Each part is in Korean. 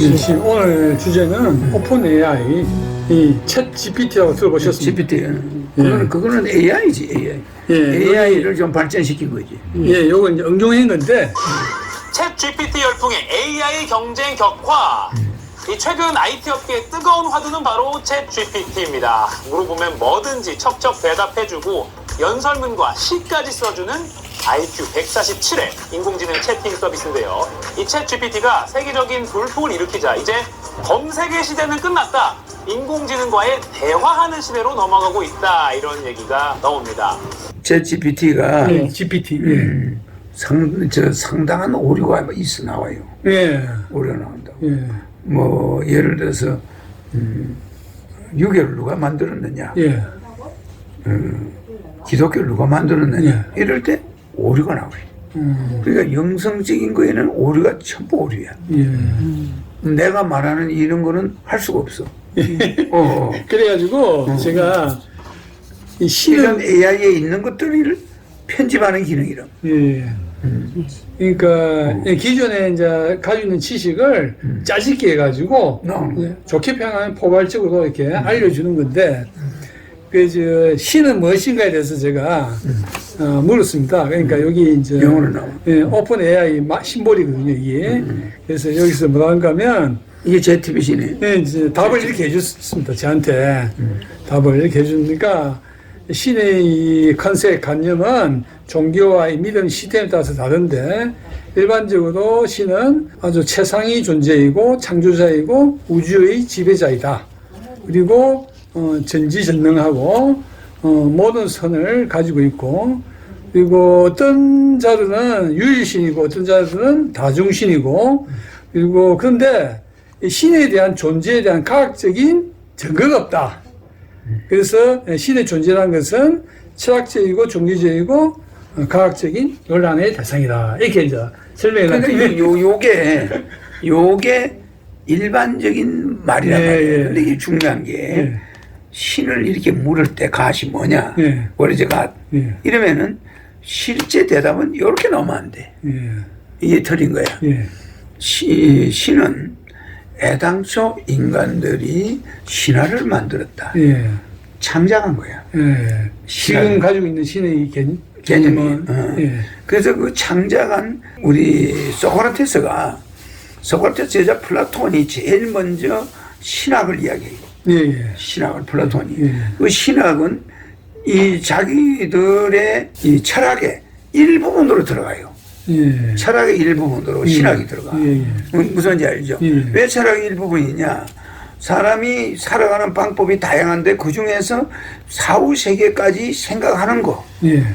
오늘 주제는 오픈 AI, 이 챗 GPT라고 들어보셨습니까? GPT. 그거는 AI지, AI. AI를 좀 발전시킨 거지. 요건 이제 응용한 건데. 챗 GPT 열풍의 AI 경쟁 격화. 이 최근 IT 업계의 뜨거운 화두는 바로 챗 GPT입니다. 물어보면 뭐든지 척척 대답해주고 연설문과 시까지 써주는 IQ 147의 인공지능 채팅 서비스인데요. 이 챗 GPT가 세계적인 돌풍을 일으키자 이제 검색의 시대는 끝났다. 인공지능과의 대화하는 시대로 넘어가고 있다. 이런 얘기가 나옵니다. 챗 GPT가 GPT. 상당한 오류가 있어 나와요. 오류가 나온다고. 뭐 예를 들어서 유교를 누가 만들었느냐, 기독교를 누가 만들었느냐 이럴 때 오류가 나와요. 그러니까 영성적인 거에는 오류가 전부 오류야. 내가 말하는 이런 거는 할 수가 없어. 그래가지고 제가 이 이런 AI에 있는 것들을 편집하는 기능이라. 그러니까 기존에 이제 가지고 있는 지식을 짜집게 해가지고 좋게 평하면 포괄적으로 이렇게 알려주는 건데 그 신은 무엇인가에 대해서 제가 물었습니다. 그러니까 여기 이제 영어로 나와. 오픈 AI 심볼이거든요, 이게. 그래서 여기서 뭐라 하는가 하면 이게 JTBC네. 이제 답을 이렇게 해줬습니다. 저한테 답을 이렇게 해주니까 신의 이 컨셉 관념은 종교와 이 믿음 시스템에 따라서 다른데 일반적으로 신은 아주 최상위 존재이고 창조자이고 우주의 지배자이다. 그리고 전지전능하고 모든 선을 가지고 있고 그리고 어떤 자들은 유일신이고 어떤 자들은 다중신이고 그리고 그런데 이 신에 대한 존재에 대한 과학적인 증거가 없다. 그래서 신의 존재라는 것은 철학적이고 종교적이고 과학적인 논란의 대상이다. 이렇게 이제 설명을 그러니까 요게 일반적인 말이란 말이에요. 근데 이게 중요한 게 신을 이렇게 물을 때 갓이 뭐냐? 원래제 갓. 이러면은 실제 대답은 이렇게 나오면 안 돼. 이게 틀린 거야. 신은 애당초 인간들이 신화를 만들었다. 창작한 거야. 지금 가지고 있는 신의 개념은. 그래서 그 창작한 우리 소크라테스 제자 플라톤이 제일 먼저 신학을 이야기해요. 신학을 플라톤이. 그 신학은 이 자기들의 이 철학의 일부분으로 들어가요. 철학의 일부분으로 신학이 들어가. 무슨지 알죠? 왜 철학의 일부분이냐? 사람이 살아가는 방법이 다양한데 그 중에서 사후 세계까지 생각하는 거,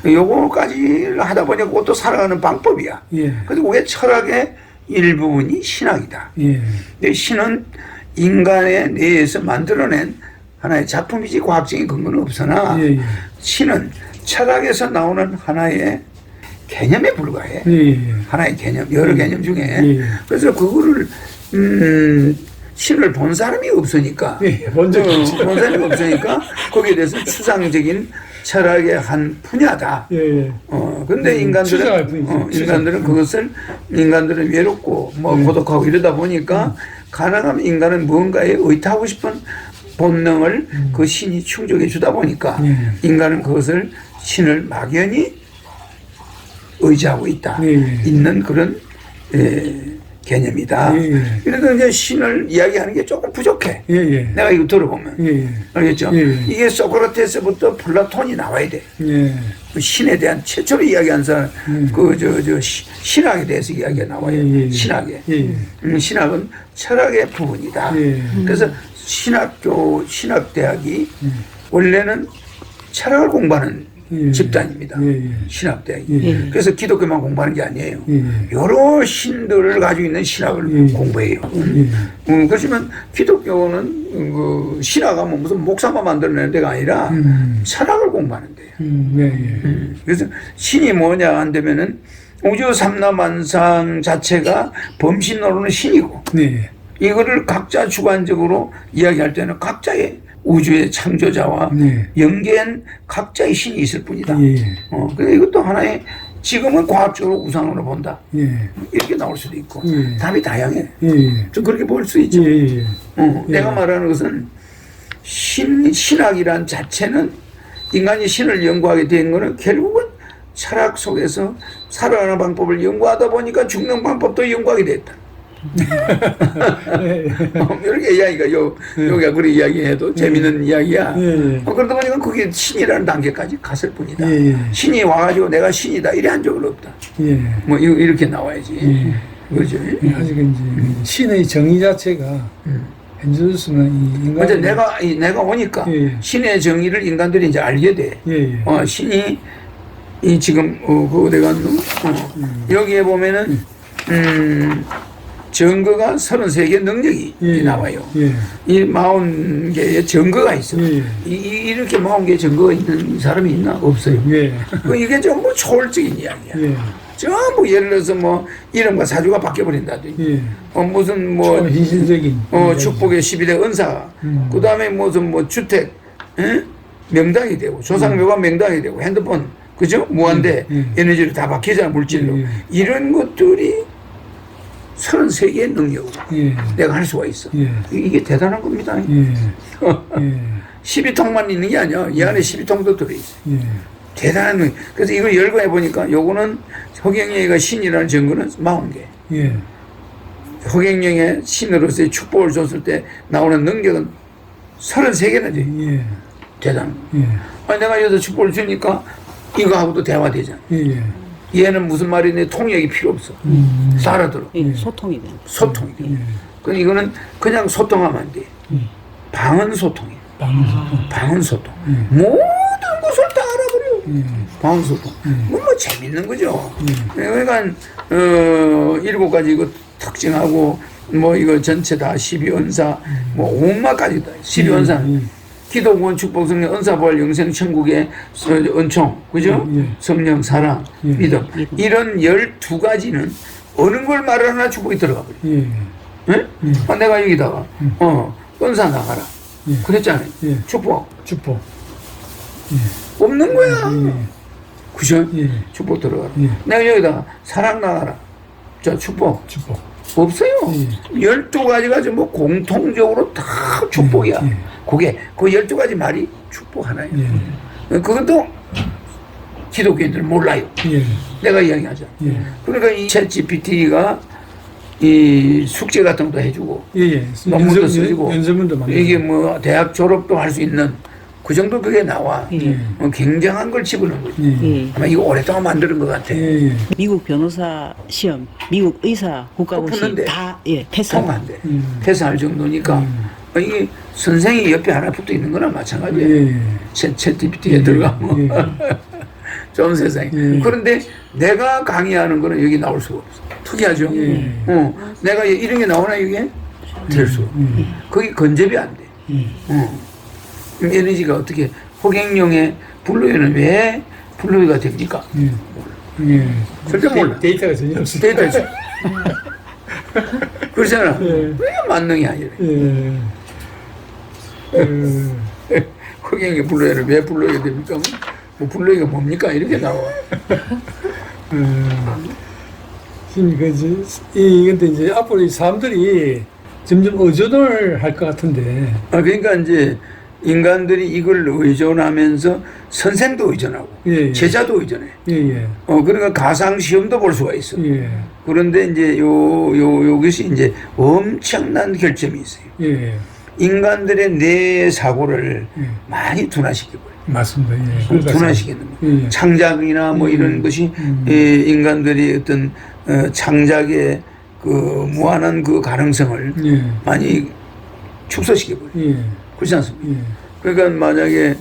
요거까지 하다 보니까 그것도 살아가는 방법이야. 그래서 그게 철학의 일부분이 신학이다. 근데 신은 인간의 뇌에서 만들어낸 하나의 작품이지 과학적인 근거는 없으나 신은 철학에서 나오는 하나의 개념에 불과해. 하나의 개념, 여러 개념 중에. 그래서 그거를 신을 본 사람이 없으니까, 본 사람이 없으니까 거기에 대해서 추상적인 철학의 한 분야다. 근데 인간들은 그것을 인간들은 외롭고 고독하고 이러다 보니까 가능하면 인간은 무언가에 의탁하고 싶은 본능을 그 신이 충족해 주다 보니까 인간은 그것을 신을 막연히 의지하고 있는 그런 개념이다. 그래도 이제 신을 이야기하는 게 조금 부족해. 내가 이거 들어보면. 알겠죠? 이게 소크라테스부터 플라톤이 나와야 돼. 그 신에 대한 최초로 이야기한 사람, 신학에 대해서 이야기가 나와요. 신학에. 신학은 철학의 부분이다. 그래서 신학대학이 원래는 철학을 공부하는 집단입니다. 신학대학이. 그래서 기독교만 공부하는 게 아니에요. 여러 신들을 가지고 있는 신학을 공부해요. 그렇지만 기독교는 신학하면 무슨 목사만 만들어내는 데가 아니라 철학을 공부하는 데예요. 그래서 신이 뭐냐 한다면은 우주 삼라만상 자체가 범신론은 신이고 이거를 각자 주관적으로 이야기할 때는 각자의 우주의 창조자와 연계한 각자의 신이 있을 뿐이다. 그래서 이것도 하나의 지금은 과학적으로 우상으로 본다. 예. 이렇게 나올 수도 있고 예. 답이 다양해. 예. 좀 그렇게 볼 수 있죠. 예. 예. 내가 말하는 것은 신학이란 자체는 인간이 신을 연구하게 된 거는 결국은 철학 속에서 살아가는 방법을 연구하다 보니까 죽는 방법도 연구하게 됐다. 이렇게 이야기가 여기가 그렇게 이야기해도 재밌는 이야기야. 그러다 보니까 그게 신이라는 단계까지 갔을 뿐이다. 신이 와가지고 내가 신이다 이래 한 적은 없다. 뭐 이렇게 나와야지. 그죠? 아직 이제 신의 정의 자체가 현재로서는 이 인간. 근데 내가 오니까 신의 정의를 인간들이 이제 알게 돼. 신이 이 지금 그거 내가 여기에 보면은 증거가 33개 능력이 나와요. 이 40개의 증거가 있어. 이렇게 40개의 증거가 있는 사람이 있나? 없어요. 이게 전부 초월적인 이야기야. 전부 예를 들어서 뭐 이름과 사주가 바뀌어버린다든지 무슨 뭐 희신적인 축복의 12대 은사 그 다음에 무슨 뭐 주택 명당이 되고 조상묘가 명당이 되고 핸드폰 그죠? 무한대 에너지를 다 바뀌잖아 물질로 이런 것들이 33개의 능력으로 내가 할 수가 있어. 이게 대단한 겁니다. 12통만 있는 게 아니야. 이 안에 12통도 들어있어. 대단한 능력. 그래서 이걸 열거해 보니까 요거는 허경영이가 신이라는 증거는 40개. 허경영의 신으로서의 축복을 줬을 때 나오는 능력은 33개나 돼. 대단. 아니 내가 여기서 축복을 주니까 이거하고도 대화되잖아. 얘는 무슨 말이냐 통역이 필요 없어. 다 알아들어. 소통이 돼. 소통이 돼. 그럼 이거는 그냥 소통하면 안 돼. 방언 소통이야. 방언 소통. 모든 것을 다 알아버려. 방언 소통. 뭐 재밌는 거죠. 그러니까 7가지 이거 특징하고 뭐 이거 전체 다 12은사 뭐 온갖 가지 다 12은사. 기도구원 축복성령 은사부활 영생 천국의 은총 그죠? 성령 사랑 믿음 이런 12가지는 어느 걸 말하나 축복이 들어가 버려. 내가 여기다가 은사 나가라 그랬잖아요. 축복 없는 거야. 그죠? 축복 들어가라. 내가 여기다가 사랑 나가라 자 축복 없어요. 12가지가 전부 공통적으로 다 축복이야. 그게 그 12가지 말이 축복 하나예요. 그것도 기독교인들은 몰라요. 내가 이야기하자. 그러니까 이 챗GPT가 이 숙제 같은 것도 해주고 논문도 써주고 이게 뭐 대학 졸업도 할 수 있는 그 정도 그게 나와. 굉장한 걸 집어넣은 거지. 아마 이거 오랫동안 만드는 것 같아. 미국 변호사 시험, 미국 의사 국가고시 다 패스한대. 패스할 정도니까 이게 선생이 옆에 하나 붙어 있는 거나 마찬가지예요. 챗GPT에 들어가면 좋은 세상에. 그런데 내가 강의하는 거는 여기 나올 수가 없어. 특이하죠. 내가 이런 게 나오나 이게 될 수. 거기 건접이 안 돼. 에너지가 어떻게 허경영의 블루에는 왜 블루가 됩니까? 절대 몰라. 데이터가 전혀 없어. 데이터 있어. 그렇잖아. 왜 만능이 아니래. 허경영의 블루에는 왜 블루가 됩니까? 뭐 블루가 뭡니까? 이렇게 나와. 근데 이제 앞으로 이 사람들이 점점 의존을 할 것 같은데. 그러니까 이제 인간들이 이걸 의존하면서 선생도 의존하고 제자도 의존해. 그러니까 가상 시험도 볼 수가 있어. 그런데 이제 요것이 이제 엄청난 결점이 있어요. 인간들의 뇌 사고를 많이 둔화시켜버려요. 맞습니다. 둔화시키는 거. 창작이나 뭐 이런 것이 인간들이 어떤 창작의 그 무한한 그 가능성을 많이 축소시켜버려요. 그렇지 않습니까? 그러니까 만약에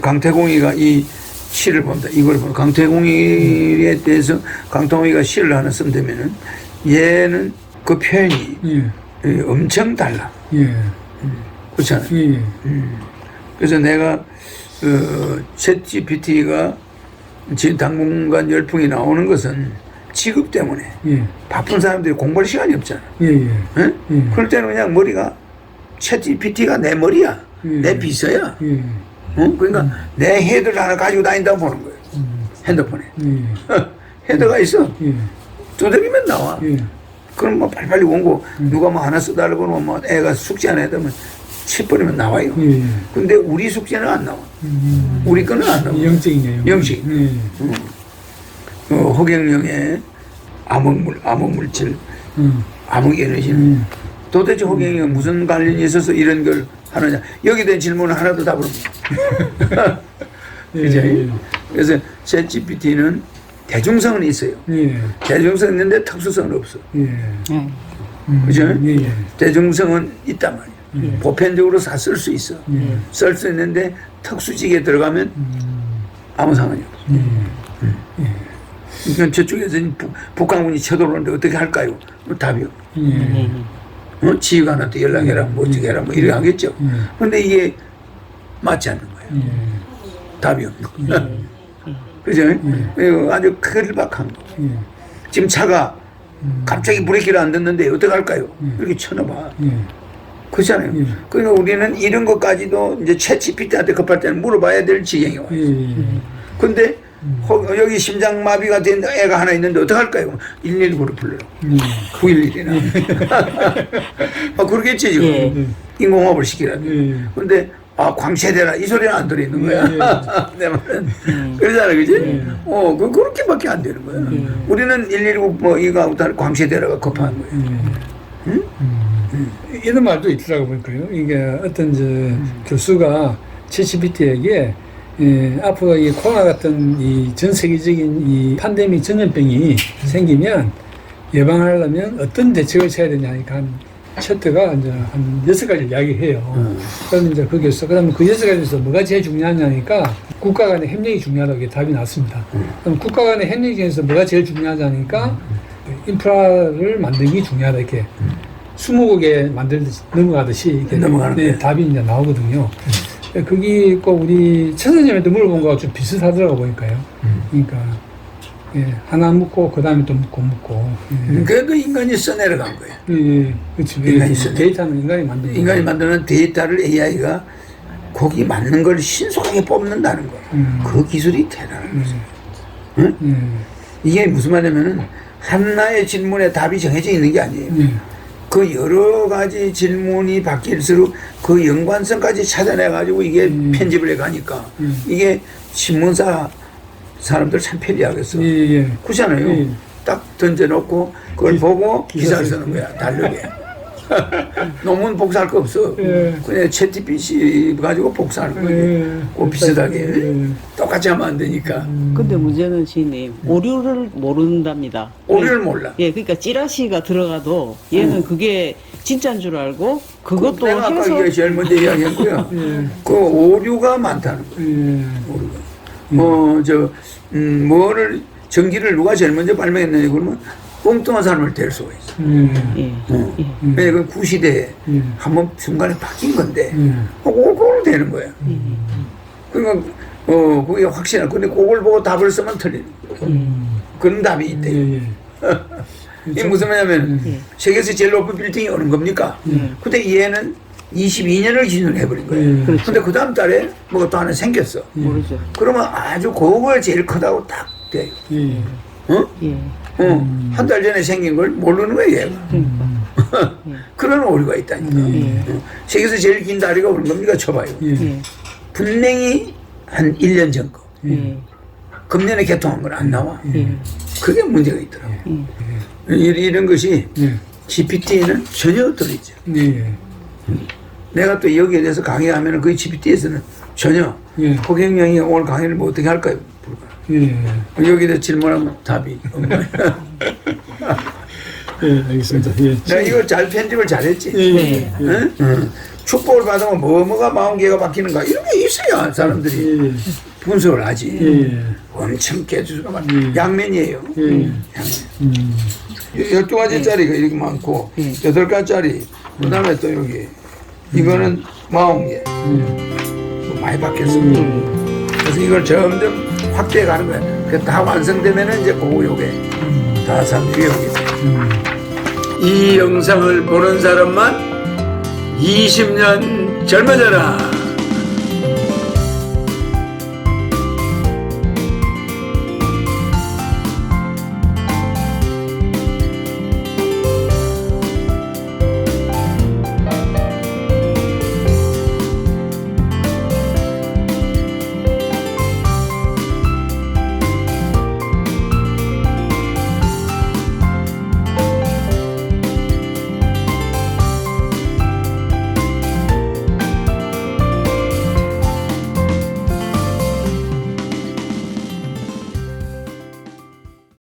강태공이가 이 시를 본다. 이걸 보면 강태공이에 대해서 강태공이가 시를 하나 쓴다면은 얘는 그 표현이 엄청 달라. 그렇잖아요. 그래서 내가 챗GPT가 지금 당분간 열풍이 나오는 것은 직업 때문에 바쁜 사람들이 공부할 시간이 없잖아. 그럴 때는 그냥 머리가 챗GPT가 내 머리야. 내 비서야. 그러니까 내 헤드를 하나 가지고 다닌다고 보는 거예요. 핸드폰에. 헤더가 있어. 두드리면 나와. 그럼 뭐 빨리빨리 원고 누가 뭐 하나 써달라고 그러면 뭐 애가 숙제 하나 해두면 쳐버리면 나와요. 근데 우리 숙제는 안 나와. 우리 거는 안 나와. 영적이네요. 영식. 호갱령의 암흑물질, 암흑에너지는 도대체 호갱이가 무슨 관련이 있어서 이런 걸 하느냐. 여기에 대한 질문은 하나도 답을 없어. 그죠? 그래서 챗GPT는 대중성은 있어요. 대중성은 있는데 특수성은 없어. 그죠? 대중성은 있단 말이야. 보편적으로 다 쓸 수 있어. 쓸 수 있는데 특수직에 들어가면 아무 상관이 없어. 그러니까 저쪽에서 북한군이 쳐들어오는데 어떻게 할까요? 답이 없어. 지휘관한테 연락해라, 뭐 어떻게 해라, 뭐 이렇게 하겠죠. 근데 이게 맞지 않는 거예요. 답이 없는 거예요. 그죠? 아주 크리박한 거. 지금 차가 갑자기 브레이크를 안 듣는데 어떻게 할까요? 이렇게 쳐놔봐. 그렇잖아요. 그러니까 우리는 이런 것까지도 이제 챗GPT한테 급할 때는 물어봐야 될 지경이 와요. 근데 여기 심장마비가 된 애가 하나 있는데 어떻게 할까요? 119를 불러라. 911이나. 그러겠지 지금. 인공호흡을 시키라. 근데 광채대라 이 소리는 안 들어있는 거야. 내 말은. 그러잖아, 그지? 그렇게밖에 안 되는 거야. 우리는 119 뭐 이거 광채대라가 급한 거예요. 이런 말도 있더라고 보니까요. 이게 어떤 교수가 챗GPT에게 앞으로 이 코로나 같은 이 전 세계적인 이 팬데믹 전염병이 생기면 예방하려면 어떤 대책을 취해야 되냐니까 챗트가 이제 한 6가지를 이야기해요. 그럼 이제 그 교수, 그러면 그 6가지에서 뭐가 제일 중요하냐니까 국가 간의 협력이 중요하다고 이게 답이 났습니다. 그럼 국가 간의 협력 중에서 뭐가 제일 중요하냐니까 인프라를 만들기 중요하다 이렇게 20곡에 넘어가듯이 이렇게 답이 이제 나오거든요. 그게 꼭 우리 최 선생님한테 물어본 거하고 좀 비슷하더라고 보니까요. 그러니까 하나 묻고 그 다음에 또 묻고. 그 인간이 써내려간 거예요. 그렇죠. 인간이 데이터는 인간이 만드는. 인간이 만드는 데이터를 AI가 거기 맞는 걸 신속하게 뽑는다는 거. 그 기술이 대단한 거죠. 응? 이게 무슨 말이냐면은 하나의 질문에 답이 정해져 있는 게 아니에요. 그 여러 가지 질문이 바뀔수록 그 연관성까지 찾아내가지고 이게 편집을 해가니까 이게 신문사 사람들 참 편리하겠어. 그렇잖아요. 딱 던져놓고 그걸 보고 기사를 쓰는 거야. 다르게. 논문 복사할 거 없어. 그냥 챗GPT 가지고 복사하는 거예요. 꼭 비슷하게. 똑같이 하면 안 되니까. 근데 문제는 지님 오류를 모른답니다. 오류를 몰라. 그러니까 찌라시가 들어가도 얘는 그게 진짜인 줄 알고 그것도 내가 아까 이게 제일 먼저 이야기했고요. 그 오류가 많다는 거예요. 오류가. 뭐를 전기를 누가 제일 먼저 발명했느냐 그러면 엉뚱한 사람을 댈 수가 있어. 왜냐면 그 구시대에 한번 순간에 바뀐 건데, 그걸 되는 거야. 그러니까, 그게 확실한. 근데 그걸 보고 답을 쓰면 틀리는 거야. 그런 답이 있대. 이게 무슨 말이냐면, 세계에서 제일 높은 빌딩이 오는 겁니까? 근데 얘는 22년을 기준으로 해버린 거예요. 근데 그 다음 달에 뭐가 또 하나 생겼어. 모르죠. 그러면 아주 그거가 제일 크다고 딱 돼요. 한 달 전에 생긴 걸 모르는 거예요, 얘가. 그런 오류가 있다니까. 세계에서 제일 긴 다리가 오는 겁니까? 쳐봐요. 분명히 한 1년 전 거. 금년에 개통한 건 안 나와. 그게 문제가 있더라고. 이런 것이 GPT에는 전혀 들어있죠. 내가 또 여기에 대해서 강의하면 그 GPT에서는 전혀 호갱령이 오늘 강의를 뭐 어떻게 할까요? 여기에 대해서 질문하면 답이 없나요? 알겠습니다. 내가 이걸 잘 편집을 잘했지. 축복을 받으면 뭐가 마음계가 바뀌는가 이런 게 있어야 사람들이 분석을 하지. 엄청 깨주가 많아. 양면이에요. 양면. 12가지짜리가 이렇게 많고 8가지짜리 그 다음에 또 여기 이거는 마음계 많이 바뀌었어. 그래서 이걸 점점 확대해 가는 거야. 그 다 완성되면은 이제 그거 요게 다 사람들이 여기 이 영상을 보는 사람만 20년 젊어져라.